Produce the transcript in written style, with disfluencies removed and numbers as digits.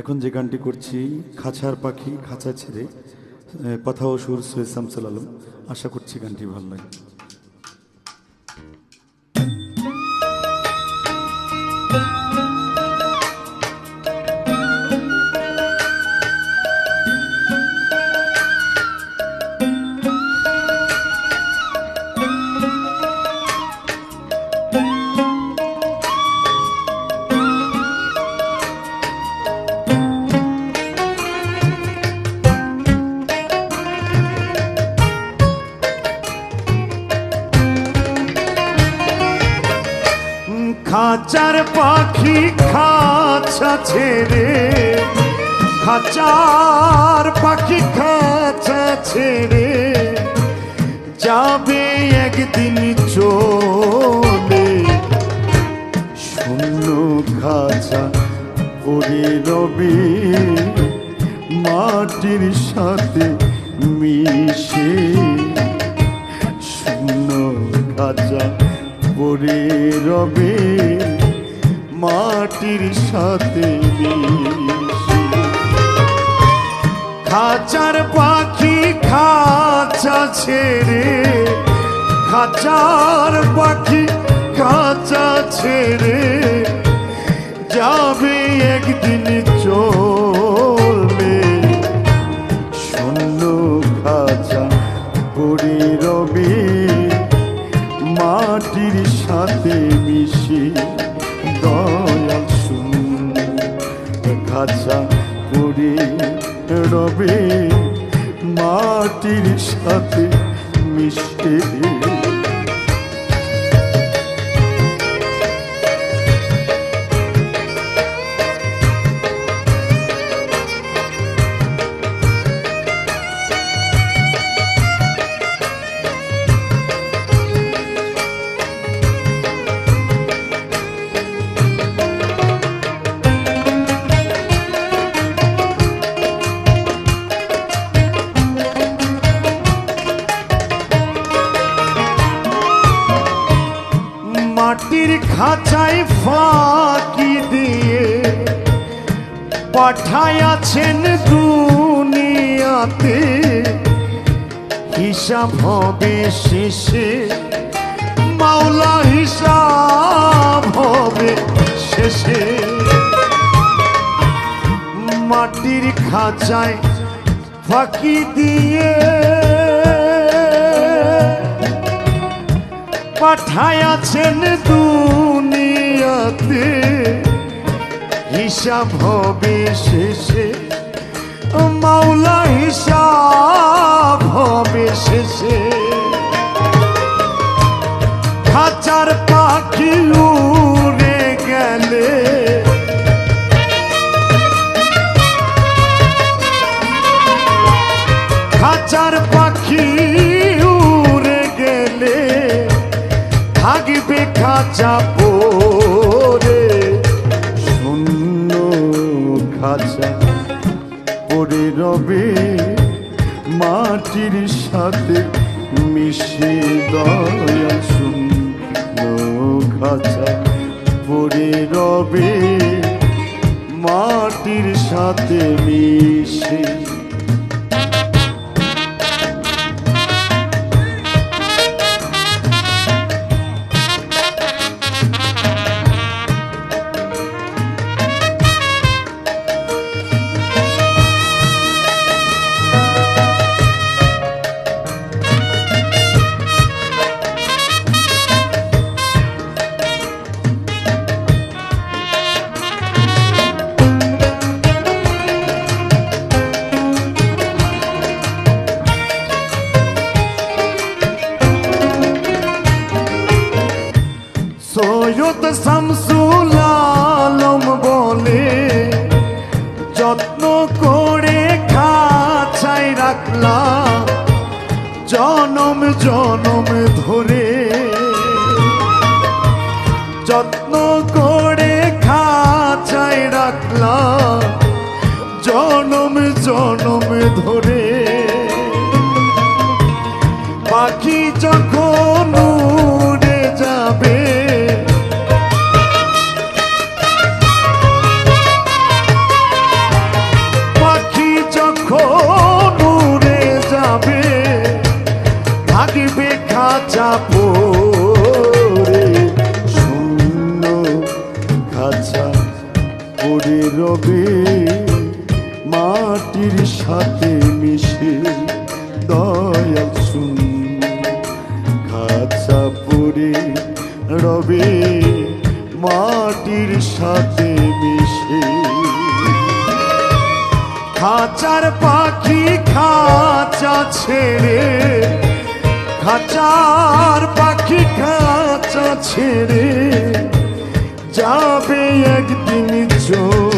এখন যে গানটি করছি খাঁচার পাখি খাঁচা ছেড়ে, কথা ও সুর সৈয়দ শামসুল আলম। আশা করছি গানটি ভালো লাগে। খাঁচার পাখি খাঁচা ছেড়ে, খাঁচার পাখি খাঁচা ছেড়ে যাবে একদিন চলে। শূন্য খাঁচা পড়ে রবে মাটির সাথে মিশে। শূন্য খাঁচা পড়ে রবে মাটির সাথে মিশে। খাঁচার পাখি খাঁচা ছেড়ে, খাঁচার পাখি খাঁচা ছেড়ে যাবে একদিন চলে। শূন্য খাঁচা পড়ে রবে মাটির সাথে মিশে। দয়াল শূন্য খাঁচা পড়ে রবে মাটির সাথে মিশে। মাটির খাঁচায় ফাঁকি দিয়ে পাঠাইয়াছেন দুনিয়াতে। হিসাব হবে শেষে মাওলা, হিসাব হবে শেষে। মাটির খাঁচায় ফাঁকি দিয়ে পাঠাইয়াছেন দুনিয়াতে। হিসাব হবে শেষে মাওলা, হিসাব হবে শেষে। খাঁচার পাখি উড়ে গেলে, খাঁচার পাখি উড়ে গেলে থাকবে খাঁচা পড়ে। শূন্য খাঁচা পড়ে রবে মাটির সাথে মিশে। দয়াল শূন্য খাঁচা পড়ে রবে মাটির সাথে মিশে। সৈয়দ শামসুল আলম বলে, যত্ন করে খাঁচায় রাখলাম জনম জনম ধরে। যত্ন করে খাঁচায় রাখলাম জনম জনম ধরে। পাখি যখন উড়ে যাবে, পড়ে রবে মাটির সাথে মিশে দয়াল শুন খাঁচা পড়ে রবে মাটির সাথে মিশে খাঁচার পাখি খাঁচা ছেড়ে খাঁচার পাখি খাঁচা ছেড়ে যাবে একদিন চোখ